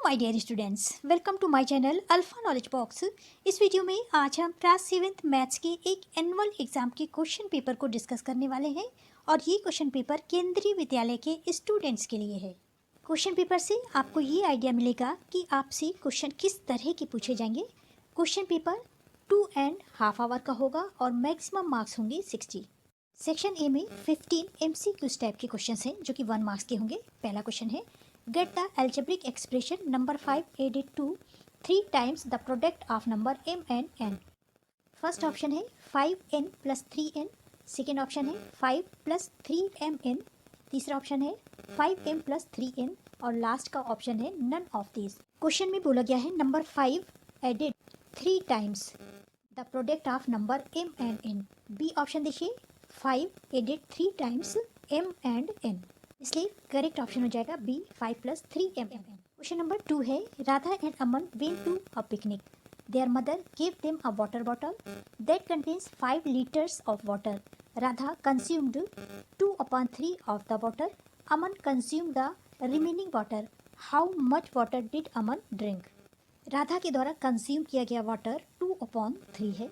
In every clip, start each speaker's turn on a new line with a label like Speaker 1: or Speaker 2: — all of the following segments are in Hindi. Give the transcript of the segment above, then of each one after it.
Speaker 1: My dear students, welcome to my channel alpha knowledge box. इस वीडियो में आज हम क्लास 7th मैथ्स के एक एनुअल एग्जाम के क्वेश्चन पेपर को डिस्कस करने वाले हैं और ये क्वेश्चन पेपर केंद्रीय विद्यालय के स्टूडेंट्स के लिए है। क्वेश्चन पेपर से आपको ये आइडिया मिलेगा कि आपसे क्वेश्चन किस तरह के पूछे जाएंगे। क्वेश्चन पेपर 2.5 आवर का होगा और मैक्सिमम मार्क्स होंगे 60। सेक्शन ए में 15 MCQs टाइप के क्वेश्चन हैं जो कि 1 मार्क्स के होंगे। पहला क्वेश्चन है, get the algebraic expression number 5 added to 3 times the product of number m and n। First option है 5n plus 3n, second option है 5 plus 3mn, तीसरा ऑप्शन है 5m plus 3n और लास्ट का ऑप्शन है none of these। क्वेश्चन में बोला गया है number 5 added 3 times the product of number m and n। B option देखिए 5 added 3 times m and n, इसलिए करेक्ट ऑप्शन हो जाएगा B 5 plus 3mn। Question number 2 है, Radha and Aman went to a picnic. Their mother give them a water bottle that contains 5 liters of water. Radha consumed 2/3 of the water. Aman consume the remaining water. How much water did Aman drink. Radha के द्वारा कंज्यूम किया गया वाटर 2/3 है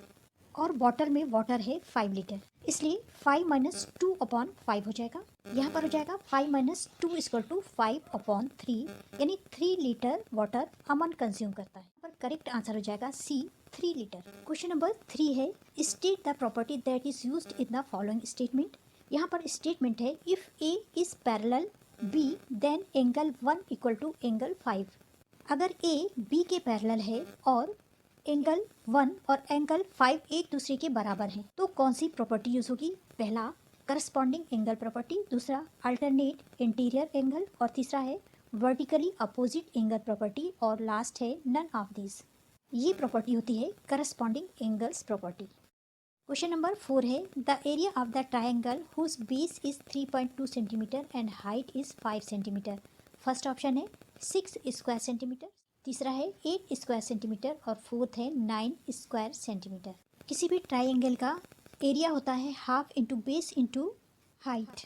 Speaker 1: और बॉटल में वाटर है 5 लीटर, इसलिए 5 - 2/5 हो जाएगा। यहाँ पर हो जाएगा 5 - 2 = 5/3, यानी 3 लीटर वाटर अमन कंज्यूम करता है। पर करेक्ट आंसर हो जाएगा सी 3 लीटर। क्वेश्चन नंबर 3 है, state the property that is used in the following statement. यहाँ पर स्टेटमेंट है, if A is parallel B then angle 1 = angle 5। अगर ए बी के पैरेलल है और एंगल 1 और एंगल 5 एक दूसरे के बराबर हैं तो कौन सी प्रॉपर्टी यूज होगी। पहला करस्पॉन्डिंग एंगल प्रॉपर्टी, दूसरा अल्टरनेट इंटीरियर एंगल और तीसरा है वर्टिकली अपोजिट एंगल प्रॉपर्टी और लास्ट है नन ऑफ दिस। ये प्रॉपर्टी होती है corresponding angles property. Question number 4 है, the area of the triangle whose base is 3.2 centimetre and height is 5 centimetre. First option है 6 स्क्वायर सेंटीमीटर, तीसरा है 8 स्क्वायर सेंटीमीटर और फोर्थ है 9 स्क्वायर सेंटीमीटर। किसी भी ट्राइंगल का एरिया होता है half into base into height.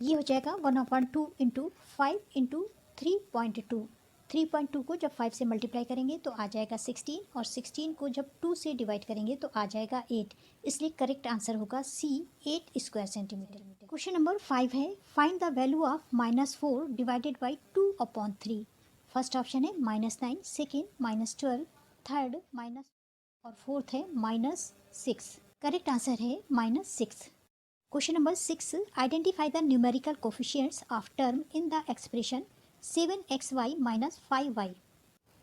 Speaker 1: ये हो जाएगा 1/2 इंटू 5 इंटू 3.2। 3.2 को जब 5 से मल्टीप्लाई करेंगे तो आ जाएगा 16 और 16 को जब 2 से डिवाइड करेंगे तो आ जाएगा 8, इसलिए करेक्ट आंसर होगा सी 8 स्क्वायर सेंटीमीटर। क्वेश्चन नंबर 5 है, find the value of -4 divided by 2/3। First option है -9, सेकेंड -12, थर्ड माइनस और फोर्थ है -6। करेक्ट आंसर है -6। Question number 6, identify the numerical coefficients of term in the expression 7xy - 5y।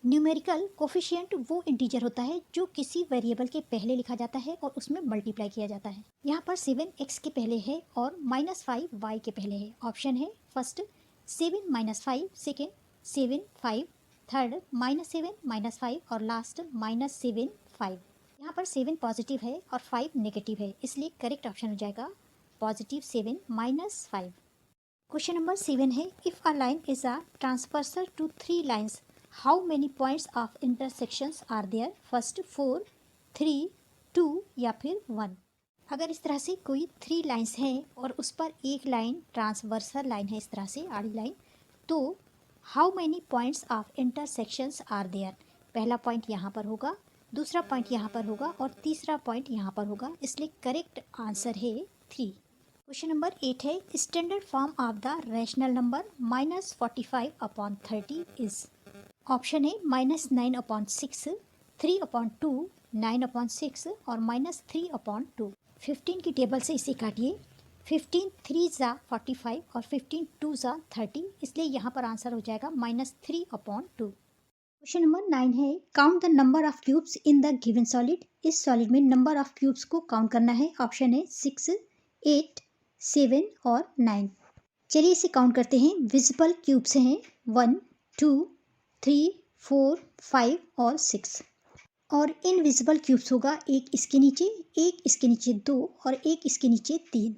Speaker 1: Numerical coefficient वो इंटीजर होता है जो किसी वेरिएबल के पहले लिखा जाता है और उसमें मल्टीप्लाई किया जाता है। यहाँ पर 7x के पहले है और -5y के पहले है। ऑप्शन है फर्स्ट 7 - 5, सेकेंड 7 5, थर्ड -7 -5 और लास्ट -7 5। यहाँ पर 7 पॉजिटिव है और 5 नेगेटिव है, इसलिए करेक्ट ऑप्शन हो जाएगा पॉजिटिव 7 - 5। क्वेश्चन नंबर 7 है, if a line is a transversal to 3 lines how many points of intersections are there. First 4, 3, 2 या फिर 1। अगर इस तरह से कोई 3 लाइन्स हैं और उस पर एक लाइन ट्रांसवर्सल लाइन है, इस तरह से आड़ी लाइन, तो how many points of intersections are there. पहला पॉइंट यहाँ पर होगा, दूसरा पॉइंट यहाँ पर होगा और तीसरा पॉइंट यहाँ पर होगा, इसलिए करेक्ट आंसर है 3। क्वेश्चन नंबर 8 है, standard form of the rational number -45/30 is. Option है -9/6, 3/2, 9/6 और -3/2। 15 की टेबल से इसे काटिए। 15 3 ज़ा 45 और 15 2 ज़ा 30, इसलिए यहाँ पर आंसर हो जाएगा -3/2। क्वेश्चन नंबर 9 है, count the number of cubes in the given solid. इस सॉलिड में नंबर ऑफ क्यूब्स को काउंट करना है। ऑप्शन है 6, 8, 7 और 9। चलिए इसे काउंट करते हैं। विजिबल क्यूब्स हैं 1, 2, 3, 4, 5 और 6 और इनविजिबल क्यूब्स होगा एक इसके नीचे, एक इसके नीचे 2 और एक इसके नीचे 3।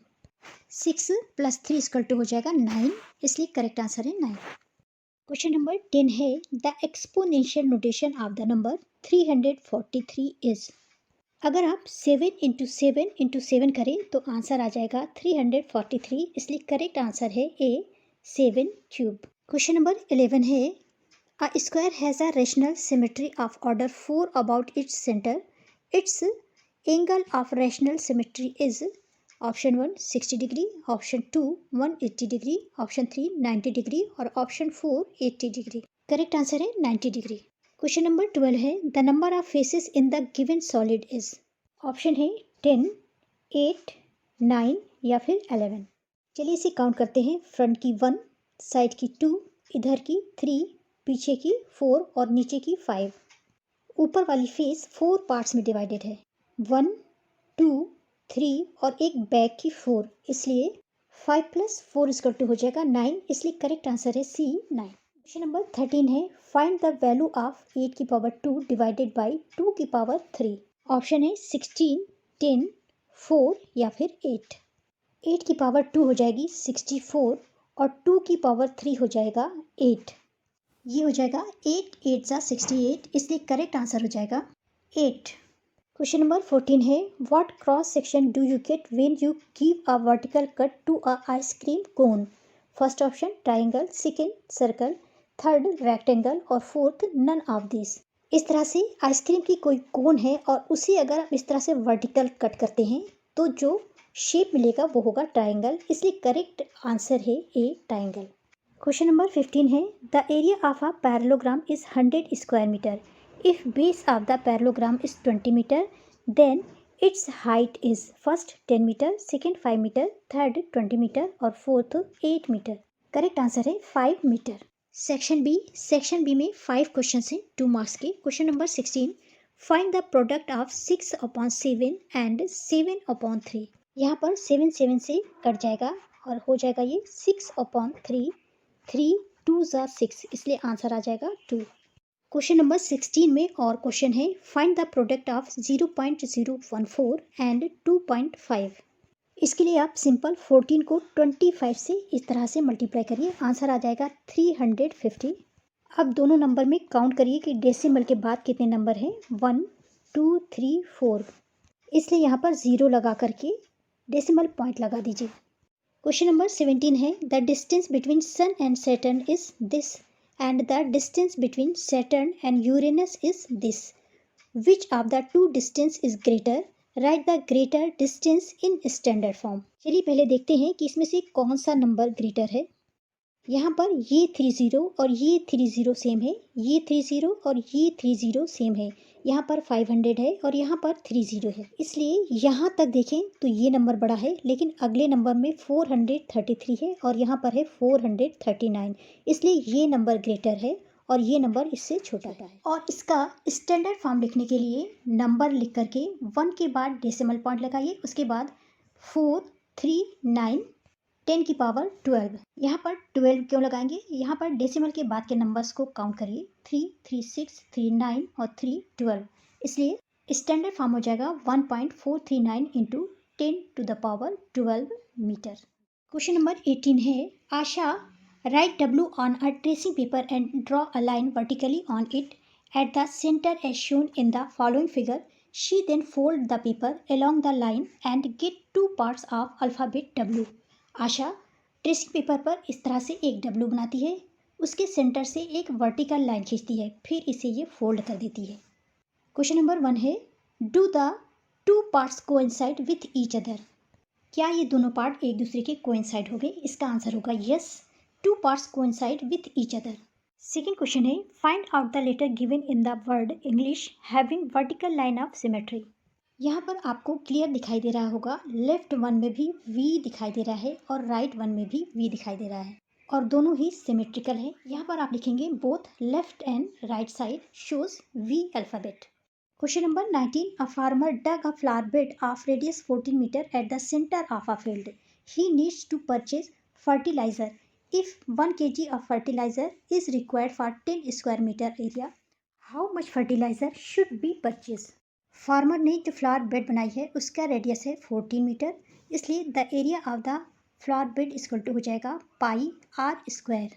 Speaker 1: 6 + 3 = हो जाएगा 9, इसलिए करेक्ट आंसर है 9। क्वेश्चन नंबर 10 है, the exponential notation of the number 343 is. अगर आप 7 × 7 × 7 करें तो आंसर आ जाएगा 343, इसलिए करेक्ट आंसर है ए 7 क्यूब। क्वेश्चन नंबर 11 है, A square has a rational symmetry of order 4 about its center. Its angle of rational symmetry is option 1 60 degree, option 2 180 degree, option 3 90 degree और option 4 80 degree. करेक्ट आंसर है 90 डिग्री. क्वेश्चन नंबर 12 है the number of faces in the given solid is. Option है 10, 8, 9 या फिर 11. चलिए इसे काउंट करते हैं. फ्रंट की 1, साइड की 2, इधर की 3, पीछे की 4 और नीचे की 5. ऊपर वाली फेस 4 पार्ट्स में डिवाइडेड है. 1, 2, 3 और एक बैक की 4, इसलिए 5 + 4 हो जाएगा 9. इसलिए करेक्ट आंसर है C 9. क्वेश्चन नंबर 13 है फाइंड द वैल्यू ऑफ 8 की पावर 2 डिवाइडेड बाई 2 की पावर 3. ऑप्शन है 16, 10, 4 या फिर 8. 8 की पावर 2 हो जाएगी 64 और 2 की पावर 3 हो जाएगा 8. ये हो जाएगा 8 8 सा 68, इसलिए करेक्ट आंसर हो जाएगा 8. क्वेश्चन नंबर 14 है what cross section do you get when you give a vertical cut to a ice cream cone. First option triangle, second circle, third rectangle और फोर्थ नन ऑफ दिस. इस तरह से आइसक्रीम की कोई कोन है और उसे अगर आप इस तरह से वर्टिकल कट करते हैं तो जो शेप मिलेगा वो होगा ट्राइंगल, इसलिए करेक्ट आंसर है ए ट्राइंगल. क्वेश्चन नंबर 15 है the area of a parallelogram is 100 square metre. If base of the parallelogram is 20 meter, then its height is first 10 meter, second 5 meter, third 20 meter और fourth 8 meter. करेक्ट आंसर है 5 मीटर. सेक्शन बी में 5 क्वेश्चन हैं 2 मार्क्स के. Question number 16 find the product of 6/7 and 7/3. यहाँ पर 7 7 से कट जाएगा और हो जाएगा ये 6/3. 3 2 ज़ा 6, इसलिए आंसर आ जाएगा 2. क्वेश्चन नंबर 16 में और क्वेश्चन है find the product of 0.014 and 2.5. इसके लिए आप सिंपल 14 को 25 से इस तरह से मल्टीप्लाई करिए, आंसर आ जाएगा 350. अब दोनों नंबर में काउंट करिए कि डेसिमल के बाद कितने नंबर हैं. 1 2 3 4, इसलिए यहाँ पर 0 लगा करके डेसिमल पॉइंट लगा दीजिए. क्वेश्चन नंबर 17 है the distance between sun and Saturn is this and the distance between Saturn and Uranus is this. Which of the two distance is greater? Write the greater distance in standard form. चलिए पहले देखते हैं कि इसमें से कौन सा नंबर ग्रेटर है. यहाँ पर ये 30 और ये 30 सेम है, ये 30 और ये 30 सेम है. यहाँ पर 500 है और यहाँ पर 30 है, इसलिए यहाँ तक देखें तो ये नंबर बड़ा है, लेकिन अगले नंबर में 433 है और यहाँ पर है 439, इसलिए ये नंबर ग्रेटर है और ये नंबर इससे छोटा है. और इसका स्टैंडर्ड फॉर्म लिखने के लिए नंबर लिख करके 1 के बाद डेसिमल पॉइंट लगाइए, उसके बाद 4 3 9 10 की पावर 12. यहाँ पर 12 क्यों लगाएंगे, यहाँ पर डेसिमल के बाद के नंबर्स को काउंट करिए. 3 3 6 3 9 और 3 12, इसलिए स्टैंडर्ड फॉर्म हो जाएगा 1.439 into 10 to the power 12 metre. Question number 18 है Asha write W on a tracing paper and draw a line vertically on it at the centre as shown in the following figure. She then fold the paper along the line and get 2 parts of alphabet W. Asha tracing paper पर इस तरह से एक W बनाती है, उसके सेंटर से एक वर्टिकल लाइन खींचती है, फिर इसे ये फोल्ड कर देती है. क्वेश्चन नंबर 1 है do the 2 parts coincide with each other. क्या ये दोनों पार्ट एक दूसरे के कोइंसाइड हो गए? इसका आंसर होगा yes, 2 parts coincide with each other. Second question है find out the letter given in the word English having vertical line of symmetry. यहाँ पर आपको क्लियर दिखाई दे रहा होगा, लेफ्ट वन में भी V दिखाई दे रहा है और राइट वन में भी V दिखाई दे रहा है और दोनों ही सिमेट्रिकल है. यहाँ पर आप लिखेंगे both left and right side shows V alphabet. Question number 19 a farmer dug a flower bed of radius 14 metre at the centre of a field. He needs to purchase fertiliser. If 1 kg of fertilizer is required for 10 square meter area, how much fertilizer should be purchased? Farmer ने जो फ्लावर बेड बनाई है उसका रेडियस है 14 मीटर, इसलिए the area of the flower bed equal to हो जाएगा पाई r स्क्वायर.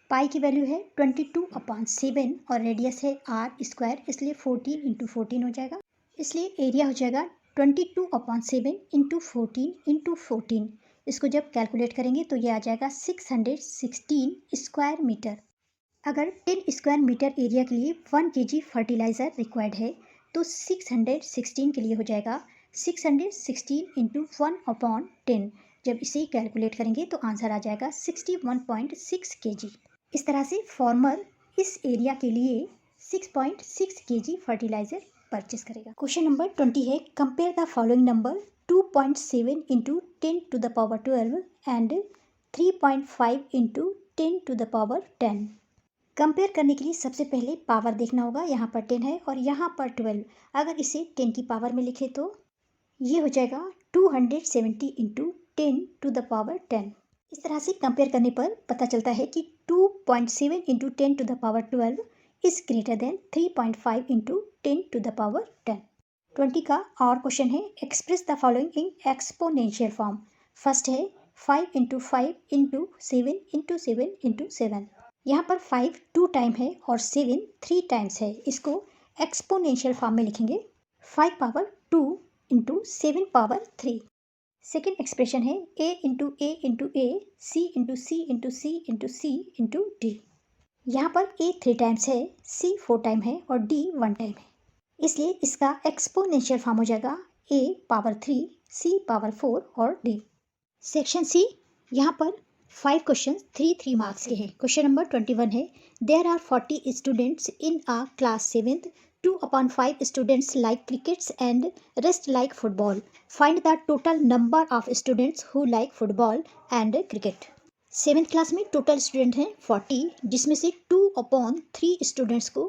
Speaker 1: पाई की वैल्यू है 22/7 और रेडियस है r स्क्वायर, इसलिए 14 × 14 हो जाएगा, इसलिए एरिया हो जाएगा 22/7 × 14 × 14. इसको जब कैलकुलेट करेंगे तो ये आ जाएगा 616 स्क्वायर मीटर. अगर 10 स्क्वायर मीटर एरिया के लिए 1 kg फर्टिलाइज़र रिक्वायर्ड है तो 616 के लिए हो जाएगा 616 इंटू 1/10। जब इसे कैलकुलेट करेंगे तो आंसर आ जाएगा 61.6 kg। इस तरह से फार्मर इस एरिया के लिए 6.6 kg फर्टिलाइज़र परचेस करेगा। क्वेश्चन नंबर 20 है, compare the following number 2.7 into 10 to the power 12 and 3.5 into 10 to the power 10। Compare करने के लिए सबसे पहले पावर देखना होगा। यहाँ पर 10 है और यहाँ पर 12। अगर इसे 10 की पावर में लिखे तो ये हो जाएगा 270 इंटू 10 टू द पावर 10। इस तरह से कंपेयर करने पर पता चलता है कि 2.7 into 10 to the power 12 is greater than 3.5 into 10 to the power 10। 20 का और क्वेश्चन है, express the following in exponential form. First है 5 इंटू 5 इंटू 7 इंटू 7 इंटू 7। यहाँ पर 5 2 टाइम है और 7 3 टाइम्स है। इसको एक्सपोनेंशियल फॉर्म में लिखेंगे 5 power 2 into 7 power 3। Second expression है a into A into A, c into C into C into C into D. यहाँ पर a 3 टाइम्स है, c 4 टाइम है और d 1 टाइम है, इसलिए इसका एक्सपोनेंशियल फॉर्म हो जाएगा a पावर 3, c पावर 4 और d। सेक्शन सी, यहाँ पर 5 क्वेश्चन 3 मार्क्स के हैं। क्वेश्चन नंबर 21 है, there are 40 students in a class 7th, 2/5 students like crickets and rest like football. Find the total number of students who like football and cricket. 7th class में टोटल स्टूडेंट हैं 40, जिसमें से 2/3 स्टूडेंट्स को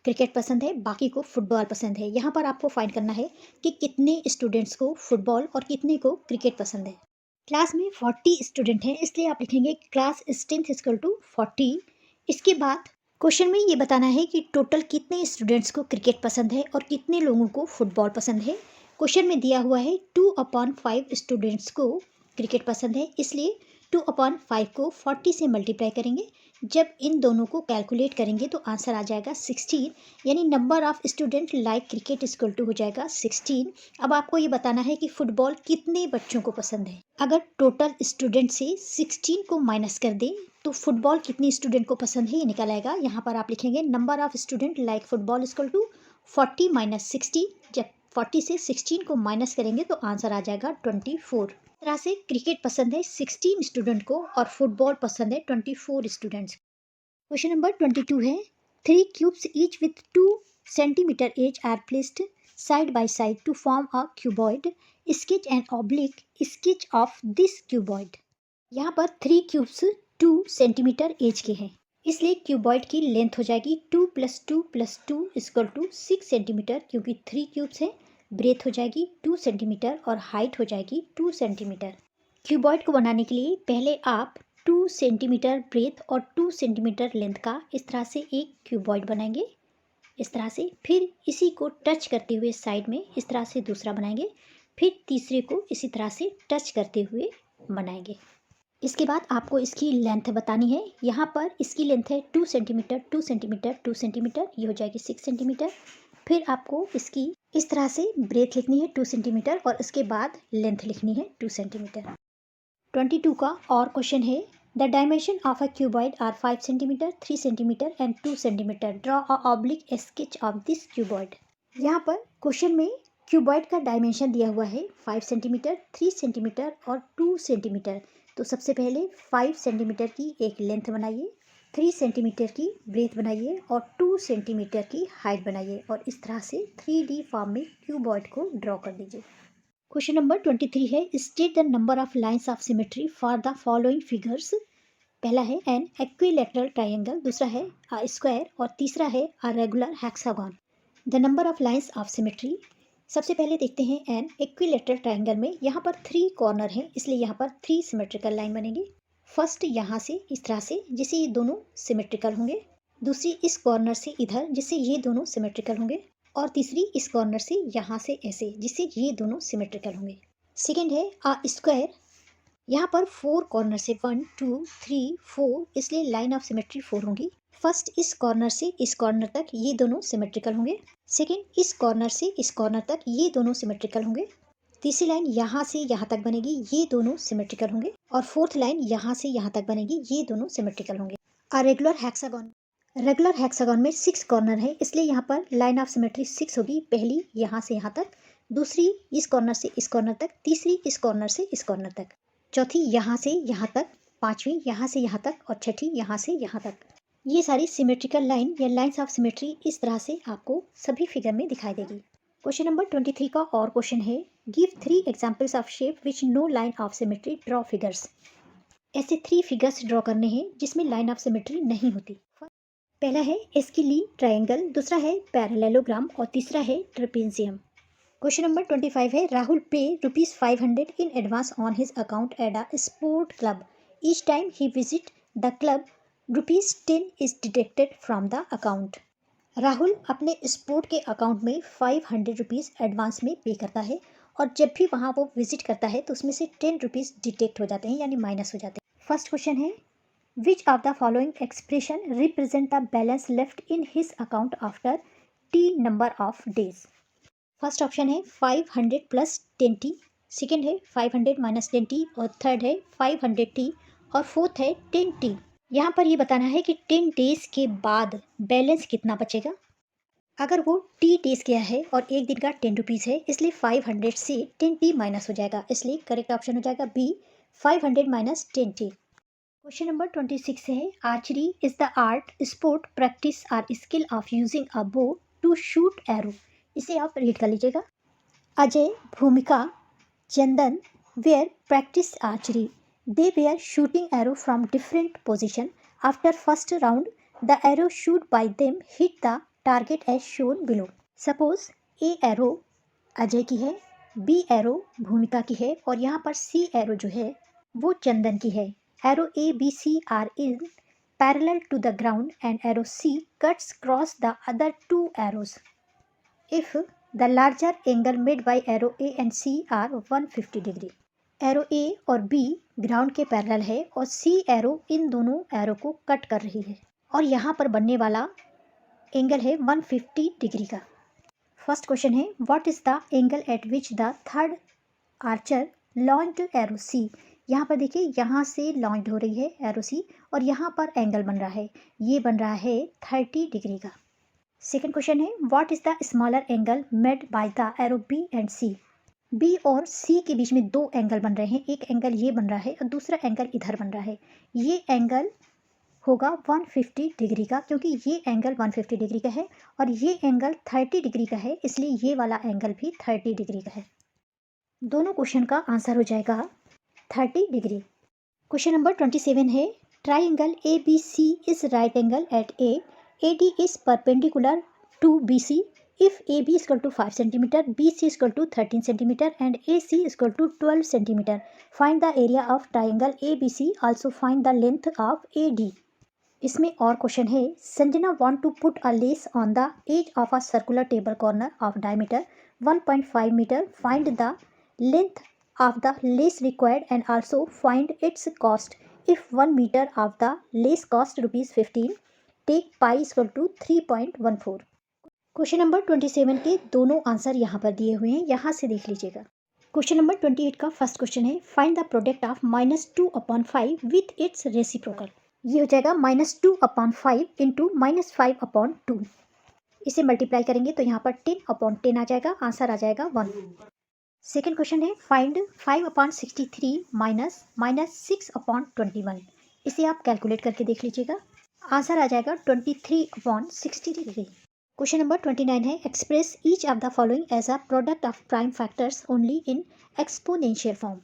Speaker 1: क्रिकेट पसंद है, बाकी को फुटबॉल पसंद है। यहाँ पर आपको फाइंड करना है कि कितने स्टूडेंट्स को फुटबॉल और कितने को क्रिकेट पसंद है। क्लास में 40 स्टूडेंट हैं, इसलिए आप लिखेंगे क्लास स्ट्रेंथ इक्वल टू 40। इसके बाद क्वेश्चन में ये बताना है कि टोटल कितने स्टूडेंट्स को क्रिकेट पसंद है और कितने लोगों को फुटबॉल पसंद है। क्वेश्चन में दिया हुआ है 2/5 स्टूडेंट्स को क्रिकेट पसंद है, इसलिए 2/5 को 40 से मल्टीप्लाई करेंगे। जब इन दोनों को कैलकुलेट करेंगे तो आंसर आ जाएगा 16, यानी number of student like cricket equal to हो जाएगा 16। अब आपको ये बताना है कि फुटबॉल कितने बच्चों को पसंद है। अगर टोटल स्टूडेंट से 16 को माइनस कर दें तो फुटबॉल कितनी स्टूडेंट को पसंद है ये निकल आएगा। यहाँ पर आप लिखेंगे number of student like football equal to 40 minus 16। जब 40 से 16 को माइनस करेंगे तो आंसर आ जाएगा 24। इस तरह से क्रिकेट पसंद है 16 स्टूडेंट को और फुटबॉल पसंद है 24 स्टूडेंट्स। क्वेश्चन नंबर 22 है, 3 cubes each with 2 centimetre edge are placed side by side to form a cuboid. Sketch an oblique sketch of this cuboid. यहाँ पर 3 क्यूब्स 2 सेंटीमीटर एज के हैं, इसलिए क्यूबॉइड की लेंथ हो जाएगी 2 + 2 + 2 = 6 सेंटीमीटर। क्योंकि 3 क्यूब्स हैं, ब्रेथ हो जाएगी 2 सेंटीमीटर और हाइट हो जाएगी 2 सेंटीमीटर। क्यूबॉइड को बनाने के लिए पहले आप 2 सेंटीमीटर ब्रेथ और 2 सेंटीमीटर लेंथ का इस तरह से एक क्यूबॉइड बनाएंगे, इस तरह से। फिर इसी को टच करते हुए साइड में इस तरह से दूसरा बनाएंगे, फिर तीसरे को इसी तरह से टच करते हुए बनाएंगे। इसके बाद आपको इसकी लेंथ बतानी है। यहाँ पर इसकी लेंथ है 2 सेंटीमीटर 2 सेंटीमीटर 2 सेंटीमीटर, ये हो जाएगी 6 सेंटीमीटर। फिर आपको इसकी इस तरह से ब्रेथ लिखनी है 2 सेंटीमीटर और उसके बाद लेंथ लिखनी है 2 सेंटीमीटर। 22 का और क्वेश्चन है, the dimension of a cuboid are 5 centimetre 3 centimetre and 2 centimetre. Draw a oblique sketch of this cuboid. यहाँ पर क्वेश्चन में क्यूबॉइड का डायमेंशन दिया हुआ है 5 सेंटीमीटर 3 सेंटीमीटर और 2 सेंटीमीटर। तो सबसे पहले 5 सेंटीमीटर की एक लेंथ बनाइए, 3 सेंटीमीटर की ब्रेथ बनाइए और 2 सेंटीमीटर की हाइट बनाइए और इस तरह से 3D फॉर्म में क्यूबॉइड को ड्रॉ कर दीजिए। क्वेश्चन नंबर 23 है, state the number of lines of symmetry for the following figures. पहला है एन इक्विलैटरल ट्राइंगल, दूसरा है अ स्क्वायर और तीसरा है a regular hexagon. The number of lines of symmetry. सबसे पहले देखते हैं एन इक्विलैटरल ट्राइंगल में यहाँ पर 3 कॉर्नर हैं, इसलिए यहाँ पर 3 सिमेट्रिकल लाइन बनेगी। फर्स्ट यहाँ से इस तरह से, जिससे ये दोनों सिमेट्रिकल होंगे। दूसरी इस कॉर्नर से इधर, जिससे ये दोनों सिमेट्रिकल होंगे। और तीसरी इस कॉर्नर से यहाँ से ऐसे, जिससे ये दोनों सिमेट्रिकल होंगे। सेकेंड है अ स्क्वायर। यहाँ पर 4 कॉर्नर से 1 2 3 4, इसलिए लाइन ऑफ सिमेट्री 4 होंगी। फर्स्ट इस कॉर्नर से इस कॉर्नर तक ये दोनों सिमेट्रिकल होंगे। सेकेंड इस कॉर्नर से इस कॉर्नर तक ये दोनों सिमेट्रिकल होंगे। तीसरी लाइन यहाँ से यहाँ तक बनेगी, ये दोनों सिमेट्रिकल होंगे। और फोर्थ लाइन यहाँ से यहाँ तक बनेगी, ये दोनों सिमेट्रिकल होंगे। A regular hexagon. Regular hexagon में 6 कॉर्नर है, इसलिए यहाँ पर लाइन ऑफ सिमेट्री 6 होगी। पहली यहाँ से यहाँ तक, दूसरी इस कॉर्नर से इस कॉर्नर तक, तीसरी इस कॉर्नर से इस कॉर्नर तक, चौथी यहाँ से यहाँ तक, पांचवी यहाँ से यहाँ तक और छठी यहाँ से यहाँ तक। ये सारी सिमेट्रिकल लाइन या लाइंस ऑफ सिमेट्री इस तरह से आपको सभी फिगर में दिखाई देगी। क्वेश्चन नंबर 23 का और क्वेश्चन है, give 3 examples of shape which no line of symmetry, draw figures. ऐसे 3 फिगर्स ड्रॉ करने हैं जिसमें लाइन ऑफ सिमेट्री नहीं होती। पहला है एस्किलीन ट्रायंगल, दूसरा है पैरेललोग्राम और तीसरा है ट्रेपेजियम। क्वेश्चन नंबर 25 है, राहुल पे ₹500 in advance on his account at a sport club. Each time he visit the club ₹10 is deducted from the account. Rahul अपने स्पोर्ट के अकाउंट में ₹500 एडवांस में पे करता है और जब भी वहाँ वो विजिट करता है तो उसमें से ₹10 डिटेक्ट हो जाते हैं, यानी माइनस हो जाते हैं। फर्स्ट क्वेश्चन है, Which of the following expression represent the balance left in his account after T number of days? First option है 500 प्लस 10t, सेकेंड है 500 माइनस 10t और थर्ड है 500t और फोर्थ है 10t। यहाँ पर ये बताना है कि 10 डेज के बाद बैलेंस कितना बचेगा। अगर वो t डेज गया है और एक दिन का ₹10 है, इसलिए 500 से 10t माइनस हो जाएगा, इसलिए करेक्ट ऑप्शन हो जाएगा B, 500 minus 10t। Question number 26 है, archery is the art, sport, practice or skill of using a bow to shoot arrow. इसे आप रीड कर लीजिएगा। Ajay, Bhumika, Chandan were practice archery. They were shooting arrow from different position. After first round the arrow shoot by them hit the target as shown below. Suppose A arrow Ajay की है, बी एरो भूमिका की है और यहाँ पर सी एरो जो है वो चंदन की है। Arrow A, B, C are in parallel to the ground and arrow C cuts across the other 2 arrows. If the larger angle made by arrow A and C are 150 degree. Arrow A और B ग्राउंड के पैरेलल है और C एरो इन दोनों एरो को कट कर रही है और यहाँ पर बनने वाला एंगल है 150 डिग्री का। फर्स्ट क्वेश्चन है, what is the angle eight which the third Archer launched arrow C। यहाँ पर देखिए, यहाँ से लॉन्च हो रही है एरो सी और यहाँ पर एंगल बन रहा है, ये बन रहा है 30 डिग्री का। सेकंड क्वेश्चन है, what is the smaller angle made by the arrow B and C. B और सी के बीच में 2 एंगल बन रहे हैं, एक एंगल ये बन रहा है और दूसरा एंगल इधर बन रहा है। ये एंगल होगा 150 डिग्री का, क्योंकि ये एंगल 150 डिग्री का है और ये एंगल 30 डिग्री का है, इसलिए ये वाला एंगल भी 30 डिग्री का है। दोनों क्वेश्चन का आंसर हो जाएगा 30 डिग्री। क्वेश्चन नंबर 27 है, triangle A B C is right angle at A, A D is perpendicular to B C if A B is equal to 5 centimetre, B C is equal to 13 centimetre and A C is equal to 12 centimetre. Find the area of triangle A B C, also find the length of A D. इसमें और क्वेश्चन है, Sanjana want to put a lace on the age of a circular table corner of diameter 1.5 metre, find the length of the lace required and also find its cost. If 1 meter of the lace cost ₹15, take pi is equal to 3.14. Question number 27 के दोनों आंसर यहाँ पर दिए हुए हैं, यहाँ से देख लीजिएगा। क्वेश्चन नंबर 28 का फर्स्ट क्वेश्चन है, find the product of -2/5 with its reciprocal. ये हो जाएगा -2/5 इंटू -5/2। इसे मल्टीप्लाई करेंगे तो यहाँ पर 10/10 आ जाएगा, आंसर आ जाएगा 1। सेकेंड क्वेश्चन है, फाइंड 5/63 माइनस 6/21। इसे आप कैलकुलेट करके देख लीजिएगा, आंसर आ जाएगा 23/63। क्वेश्चन नंबर 29 है, express each of the following as a product of prime factors only in exponential form.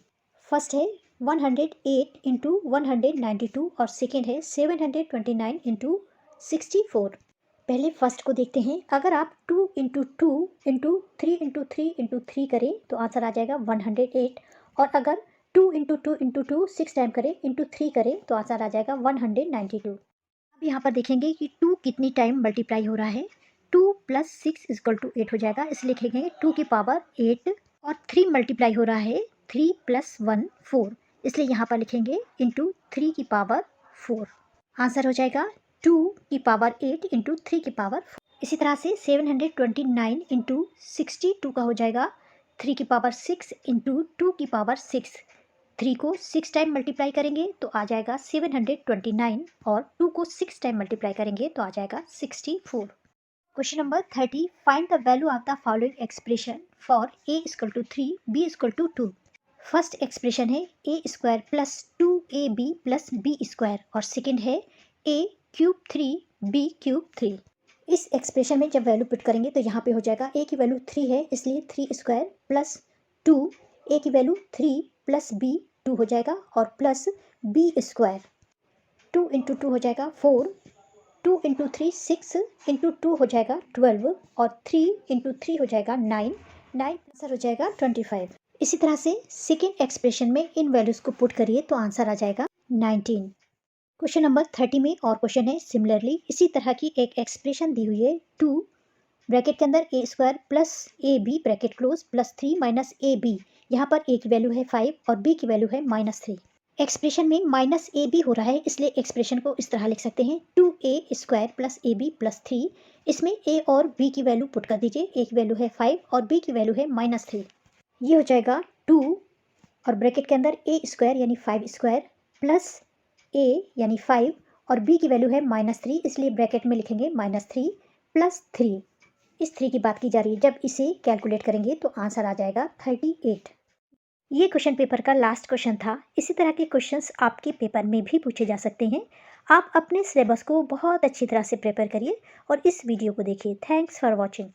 Speaker 1: First है 108 इंटू 192 और सेकेंड है 729 इंटू 64। पहले फर्स्ट को देखते हैं। अगर आप 2 इंटू 2 इंटू 3 इंटू 3 इंटू 3 करें तो आंसर आ जाएगा 108 और अगर 2 इंटू 2 इंटू 2 6 टाइम करें इंटू 3 करें तो आंसर आ जाएगा 192। अब यहाँ पर देखेंगे कि 2 कितनी टाइम मल्टीप्लाई हो रहा है। 2 + 6 = 8 हो जाएगा, इसलिए लिखेंगे 2 की पावर 8 और 3 मल्टीप्लाई हो रहा है 3 + 1 4, इसलिए यहाँ पर लिखेंगे इंटू 3 की पावर 4। आंसर हो जाएगा 2 की पावर 8 इंटू 3 की पावर 4। इसी तरह से 729 इंटू 62 का हो जाएगा 3 की पावर 6 इंटू 2 की पावर 6। 3 को 6 टाइम मल्टीप्लाई करेंगे तो आ जाएगा 729 और 2 को 6 टाइम मल्टीप्लाई करेंगे तो आ जाएगा 64। Question number 30, find the value of the following expression for a equal to 3 b equal to 2। First expression है a square plus 2ab plus b square और सेकेंड है a क्यूब 3 b क्यूब 3। इस एक्सप्रेशन में जब वैल्यू पुट करेंगे तो यहाँ पे हो जाएगा a की वैल्यू 3 है इसलिए 3 स्क्वायर प्लस 2, a की वैल्यू 3 प्लस b 2 हो जाएगा और प्लस b स्क्वायर 2 इंटू 2 हो जाएगा 4, 2 इंटू 3 6 इंटू 2 हो जाएगा 12 और 3 इंटू 3 हो जाएगा 9 आंसर हो जाएगा 25। इसी तरह से सेकेंड एक्सप्रेशन में इन वैल्यूज़ को पुट करिए तो आंसर आ जाएगा 19। क्वेश्चन नंबर 30 में और क्वेश्चन है सिमिलरली इसी तरह की एक एक्सप्रेशन दी हुई है 2 ब्रैकेट के अंदर a square plus A B bracket close plus 3 minus A B. यहाँ पर a की वैल्यू है 5 और b की वैल्यू है -3। एक्सप्रेशन में माइनस ए बी हो रहा है इसलिए एक्सप्रेशन को इस तरह लिख सकते हैं 2a square plus A B plus 3। इसमें a और b की वैल्यू पुट कर दीजिए, a की वैल्यू है 5 और b की वैल्यू है -3। ये हो जाएगा 2 और ब्रैकेट के अंदर a स्क्वायर यानी 5 स्क्वायर प्लस a यानी 5 और b की वैल्यू है -3 इसलिए ब्रैकेट में लिखेंगे -3 प्लस 3। इस 3 की बात की जा रही है, जब इसे कैलकुलेट करेंगे तो आंसर आ जाएगा 38। ये क्वेश्चन पेपर का लास्ट क्वेश्चन था। इसी तरह के क्वेश्चंस आपके पेपर में भी पूछे जा सकते हैं। आप अपने सिलेबस को बहुत अच्छी तरह से प्रिपेयर करिए और इस वीडियो को देखिए। Thanks for watching.